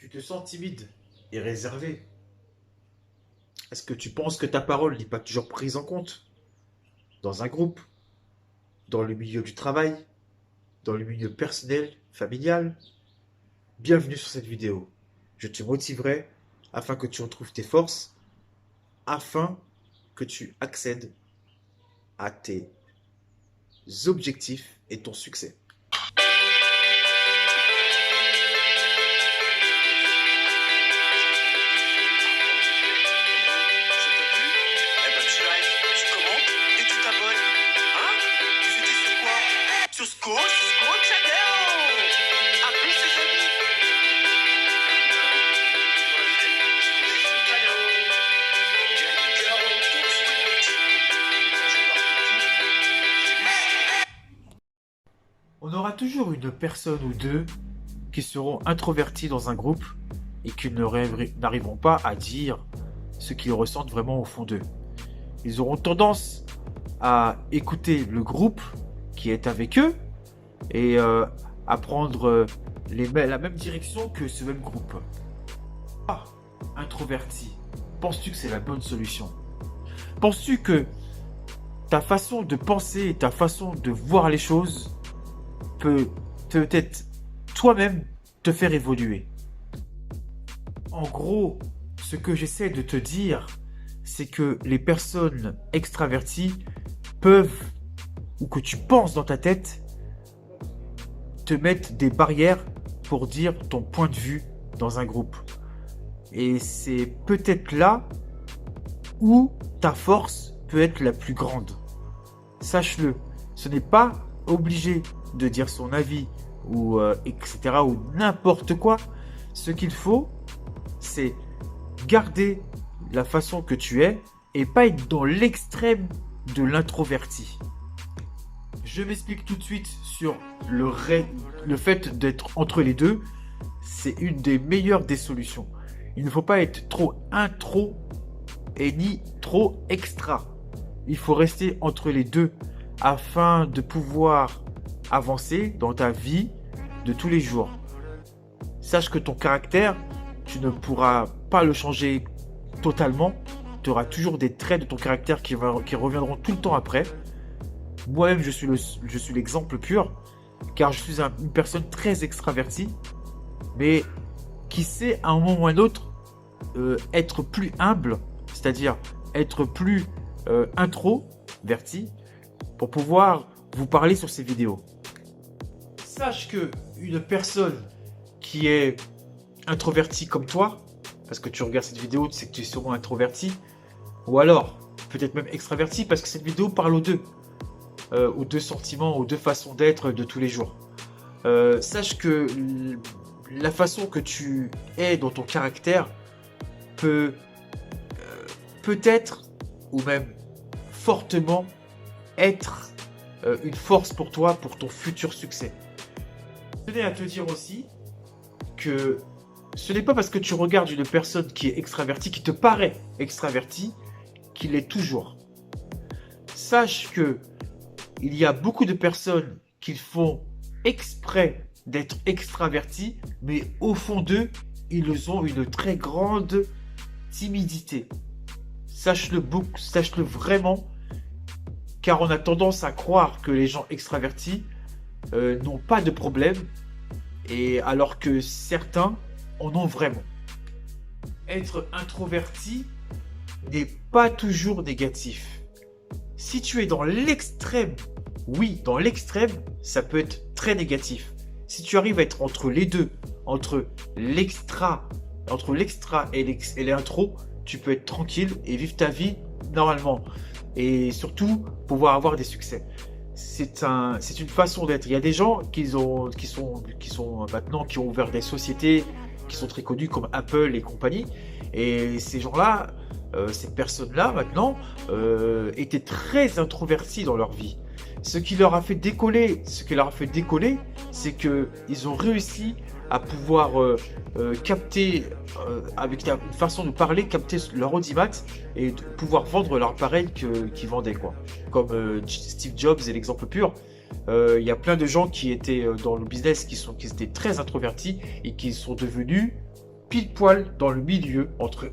Tu te sens timide et réservé. Est-ce que tu penses que ta parole n'est pas toujours prise en compte dans un groupe, dans le milieu du travail, dans le milieu personnel, familial? Bienvenue sur cette vidéo. Je te motiverai afin que tu retrouves tes forces, afin que tu accèdes à tes objectifs et ton succès. Cisco Channel. A plus ses amis. On aura toujours une personne ou deux qui seront introvertis dans un groupe et qui n'arriveront pas à dire ce qu'ils ressentent vraiment au fond d'eux. Ils auront tendance à écouter le groupe qui est avec eux et à prendre la même direction que ce même groupe. Ah, introverti, penses-tu que c'est la bonne solution? Penses-tu que ta façon de penser et ta façon de voir les choses peut peut-être toi-même te faire évoluer? En gros, ce que j'essaie de te dire, c'est que les personnes extraverties peuvent, ou que tu penses dans ta tête, te mettre des barrières pour dire ton point de vue dans un groupe. Et c'est peut-être là où ta force peut être la plus grande. Sache-le, ce n'est pas obligé de dire son avis ou etc. ou n'importe quoi. Ce qu'il faut, c'est garder la façon que tu es et pas être dans l'extrême de l'introverti. Je m'explique tout de suite sur le fait d'être entre les deux. C'est une des meilleures des solutions. Il ne faut pas être trop intro et ni trop extra. Il faut rester entre les deux afin de pouvoir avancer dans ta vie de tous les jours. Sache que ton caractère, tu ne pourras pas le changer totalement. Tu auras toujours des traits de ton caractère qui reviendront tout le temps après. Moi-même, je suis l'exemple pur, car je suis une personne très extravertie, mais qui sait à un moment ou à un autre être plus humble, c'est-à-dire être plus introverti, pour pouvoir vous parler sur ces vidéos. Sache que une personne qui est introvertie comme toi, parce que tu regardes cette vidéo, tu sais que tu es sûrement introverti, ou alors peut-être même extraverti, parce que cette vidéo parle aux deux sentiments, aux deux façons d'être de tous les jours. Sache que la façon que tu es dans ton caractère peut-être, ou même fortement, être une force pour toi, pour ton futur succès. Je tenais à te dire aussi que ce n'est pas parce que tu regardes une personne qui est extravertie, qui te paraît extravertie, qu'il est toujours. Sache que il y a beaucoup de personnes qui font exprès d'être extravertis, mais au fond d'eux, ils ont une très grande timidité. Sache-le vraiment, car on a tendance à croire que les gens extravertis n'ont pas de problème, et alors que certains en ont vraiment. Être introverti n'est pas toujours négatif. Si tu es dans l'extrême, oui, dans l'extrême, ça peut être très négatif. Si tu arrives à être entre les deux, entre l'extra et l'intro, tu peux être tranquille et vivre ta vie normalement. Et surtout, pouvoir avoir des succès. C'est une façon d'être. Il y a des gens qui ont ouvert des sociétés qui sont très connues comme Apple et compagnie. Et ces gens-là, ces personnes-là maintenant étaient très introvertis dans leur vie. Ce qui leur a fait décoller, c'est qu'ils ont réussi à pouvoir capter avec une façon de parler, capter leur audimat et de pouvoir vendre leur appareil qu'ils vendaient, quoi. Comme Steve Jobs est l'exemple pur. Il y a plein de gens qui étaient dans le business qui étaient très introvertis et qui sont devenus pile poil dans le milieu entre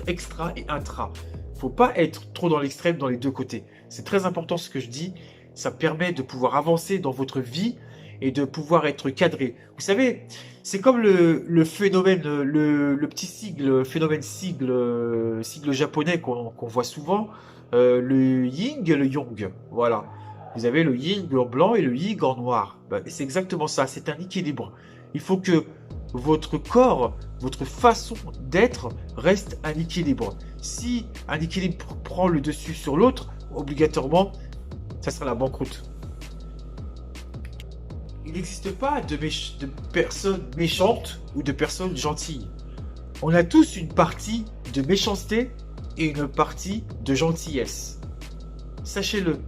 extra et intra. Faut pas être trop dans l'extrême dans les deux côtés. C'est très important ce que je dis. Ça permet de pouvoir avancer dans votre vie et de pouvoir être cadré. Vous savez, c'est comme le phénomène, le petit phénomène sigle japonais qu'on voit souvent, le yin et le yang. Voilà. Vous avez le yin en blanc et le yang en noir. Ben, c'est exactement ça, c'est un équilibre. Il faut que votre corps, votre façon d'être reste un équilibre. Si un équilibre prend le dessus sur l'autre, obligatoirement, ça sera la banqueroute. Il n'existe pas de personnes méchantes ou de personnes gentilles. On a tous une partie de méchanceté et une partie de gentillesse. Sachez-le.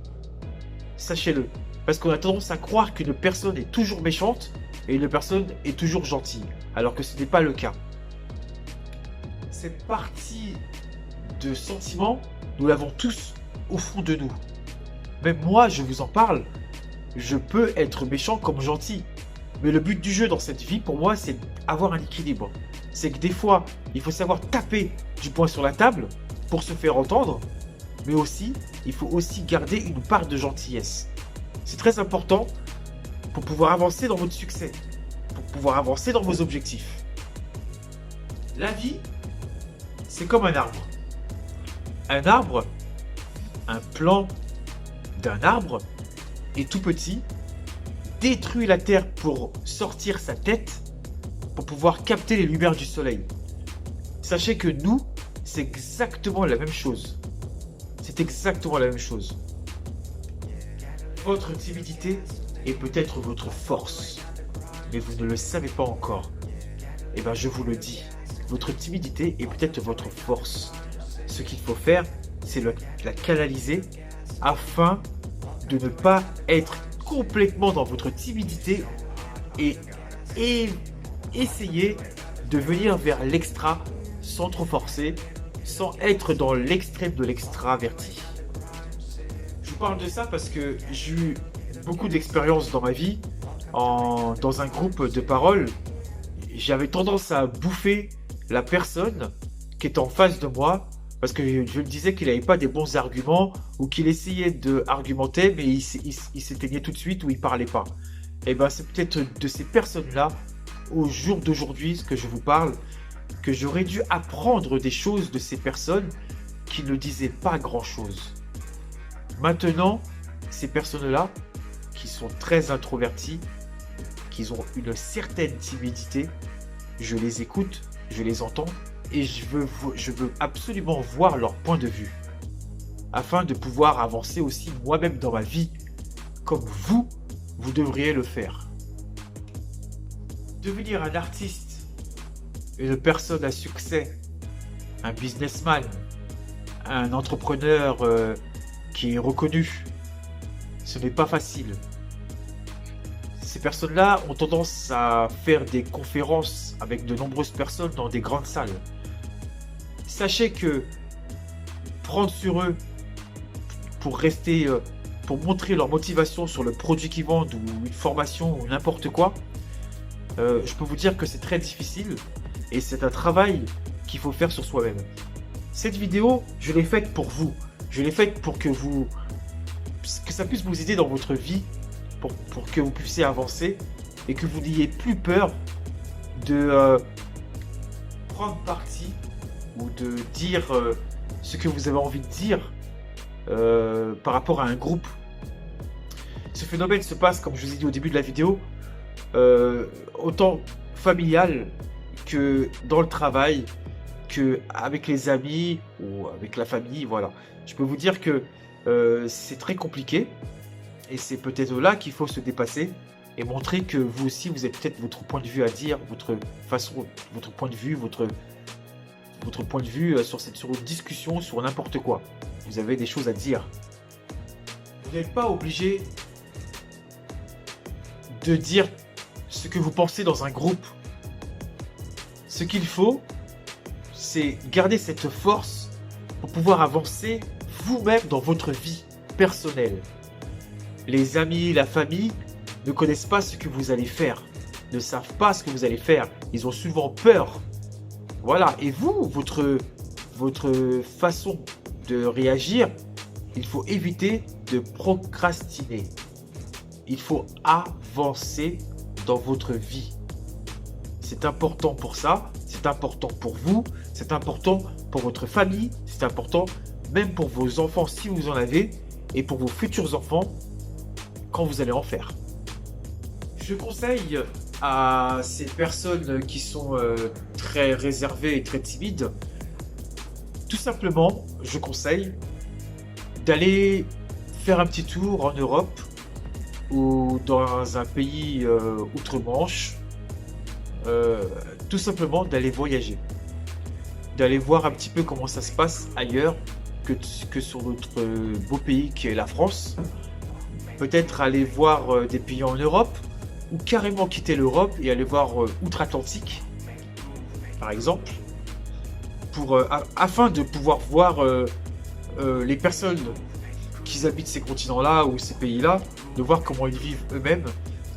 Sachez-le. Parce qu'on a tendance à croire qu'une personne est toujours méchante et une personne est toujours gentille. Alors que ce n'est pas le cas. Cette partie de sentiment, nous l'avons tous au fond de nous. Même moi, je vous en parle. Je peux être méchant comme gentil. Mais le but du jeu dans cette vie, pour moi, c'est d'avoir un équilibre. C'est que des fois, il faut savoir taper du poing sur la table pour se faire entendre. Mais aussi, il faut aussi garder une part de gentillesse. C'est très important pour pouvoir avancer dans votre succès. Pour pouvoir avancer dans vos objectifs. La vie, c'est comme un arbre. Un arbre, un plan d'un arbre est tout petit, détruit la terre pour sortir sa tête, pour pouvoir capter les lumières du soleil. Sachez que nous, c'est exactement la même chose. C'est exactement la même chose. Votre timidité est peut-être votre force, mais vous ne le savez pas encore. Eh bien, je vous le dis, votre timidité est peut-être votre force. Ce qu'il faut faire, c'est la canaliser afin de ne pas être complètement dans votre timidité et essayer de venir vers l'extra sans trop forcer, sans être dans l'extrême de l'extraverti. Je vous parle de ça parce que j'ai eu beaucoup d'expériences dans ma vie. Dans un groupe de parole, j'avais tendance à bouffer la personne qui est en face de moi parce que je me disais qu'il n'avait pas des bons arguments ou qu'il essayait d'argumenter mais il s'éteignait tout de suite ou il ne parlait pas. Et bien c'est peut-être de ces personnes-là, au jour d'aujourd'hui, ce que je vous parle, que j'aurais dû apprendre des choses de ces personnes qui ne disaient pas grand-chose. Maintenant, ces personnes-là, qui sont très introverties, qui ont une certaine timidité, je les écoute, je les entends, et je veux absolument voir leur point de vue, afin de pouvoir avancer aussi moi-même dans ma vie, comme vous devriez le faire. Devenir un artiste, une personne à succès, un businessman, un entrepreneur qui est reconnu, ce n'est pas facile. Ces personnes-là ont tendance à faire des conférences avec de nombreuses personnes dans des grandes salles. Sachez que prendre sur eux pour rester, pour montrer leur motivation sur le produit qu'ils vendent ou une formation ou n'importe quoi, je peux vous dire que c'est très difficile et c'est un travail qu'il faut faire sur soi-même. Cette vidéo, je l'ai faite pour vous. Je l'ai faite pour que ça puisse vous aider dans votre vie, pour que vous puissiez avancer et que vous n'ayez plus peur de prendre parti ou de dire ce que vous avez envie de dire par rapport à un groupe. Ce phénomène se passe, comme je vous ai dit au début de la vidéo, autant familial que dans le travail, que avec les amis ou avec la famille. Voilà. Je peux vous dire que c'est très compliqué et c'est peut-être là qu'il faut se dépasser et montrer que vous aussi vous avez peut-être votre point de vue à dire, votre point de vue, votre point de vue sur une discussion, sur n'importe quoi. Vous avez des choses à dire. Vous n'êtes pas obligé de dire ce que vous pensez dans un groupe. Ce qu'il faut, c'est garder cette force pour pouvoir avancer vous-même dans votre vie personnelle. Les amis, la famille ne connaissent pas ce que vous allez faire, ne savent pas ce que vous allez faire. Ils ont souvent peur Voilà, et vous, votre façon de réagir, il faut éviter de procrastiner. Il faut avancer dans votre vie. C'est important pour ça, c'est important pour vous, c'est important pour votre famille, c'est important même pour vos enfants si vous en avez et pour vos futurs enfants quand vous allez en faire. Je conseille à ces personnes qui sont très réservées et très timides, tout simplement, je conseille d'aller faire un petit tour en Europe ou dans un pays outre-Manche, tout simplement d'aller voyager, d'aller voir un petit peu comment ça se passe ailleurs que sur notre beau pays qui est la France. Peut-être aller voir des pays en Europe ou carrément quitter l'Europe et aller voir outre-Atlantique, par exemple, afin de pouvoir voir les personnes qui habitent ces continents-là ou ces pays-là, de voir comment ils vivent eux-mêmes.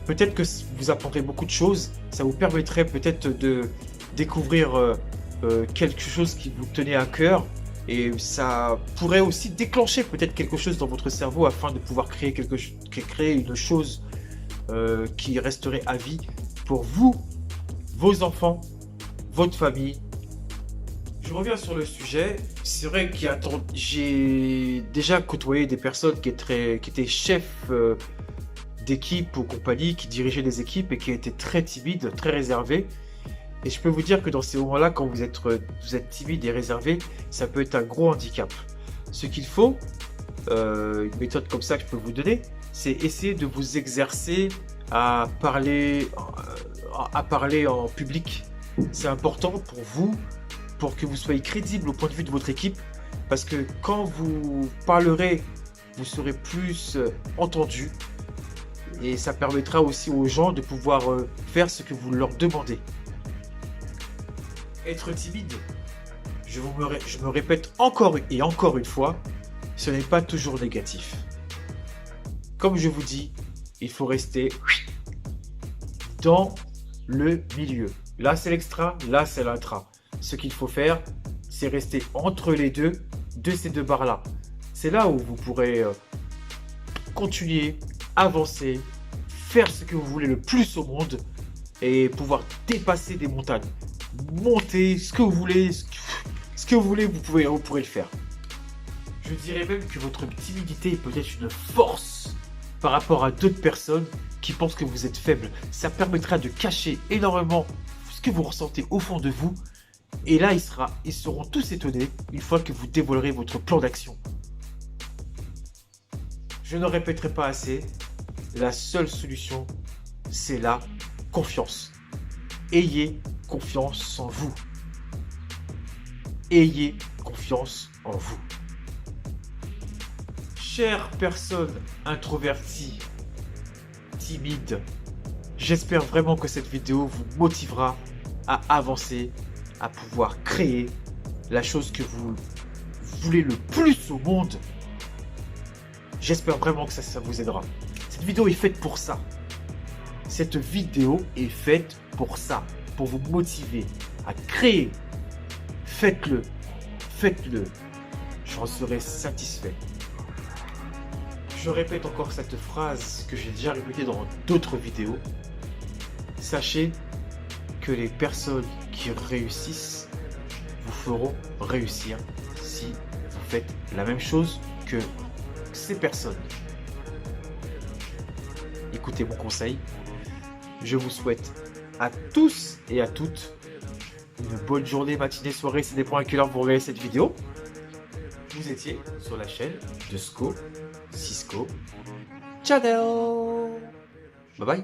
Peut-être que vous apprendrez beaucoup de choses, ça vous permettrait peut-être de découvrir quelque chose qui vous tenait à cœur, et ça pourrait aussi déclencher peut-être quelque chose dans votre cerveau afin de pouvoir créer une chose qui resterait à vie pour vous, vos enfants, votre famille. Je reviens sur le sujet. C'est vrai que j'ai déjà côtoyé des personnes qui étaient chefs d'équipe ou compagnie, qui dirigeaient des équipes et qui étaient très timides, très réservés. Et je peux vous dire que dans ces moments-là, quand vous êtes timide et réservé, ça peut être un gros handicap. Ce qu'il faut, une méthode comme ça que je peux vous donner, c'est essayer de vous exercer à parler en public. C'est important pour vous, pour que vous soyez crédible au point de vue de votre équipe, parce que quand vous parlerez, vous serez plus entendu, et ça permettra aussi aux gens de pouvoir faire ce que vous leur demandez. Être timide, je me répète encore et encore une fois, ce n'est pas toujours négatif. Comme je vous dis, il faut rester dans le milieu. Là, c'est l'extra, là, c'est l'intra. Ce qu'il faut faire, c'est rester entre les deux de ces deux barres-là. C'est là où vous pourrez continuer, avancer, faire ce que vous voulez le plus au monde et pouvoir dépasser des montagnes. Monter ce que vous voulez, vous pourrez le faire. Je dirais même que votre timidité est peut-être une force par rapport à d'autres personnes qui pensent que vous êtes faible. Ça permettra de cacher énormément ce que vous ressentez au fond de vous. Et là, ils seront tous étonnés une fois que vous dévoilerez votre plan d'action. Je ne répéterai pas assez. La seule solution, c'est la confiance. Ayez confiance en vous. Ayez confiance en vous. Chères personnes introverties, timides, j'espère vraiment que cette vidéo vous motivera à avancer, à pouvoir créer la chose que vous voulez le plus au monde. J'espère vraiment que ça vous aidera. Cette vidéo est faite pour ça. Cette vidéo est faite pour ça, pour vous motiver à créer. Faites-le, faites-le. J'en serai satisfait. Je répète encore cette phrase que j'ai déjà répétée dans d'autres vidéos. Sachez que les personnes qui réussissent vous feront réussir si vous faites la même chose que ces personnes. Écoutez mon conseil. Je vous souhaite à tous et à toutes une bonne journée, matinée, soirée. Ça dépend à quelle heure vous regardez cette vidéo. Vous étiez sur la chaîne de Cisco Channel. Bye bye.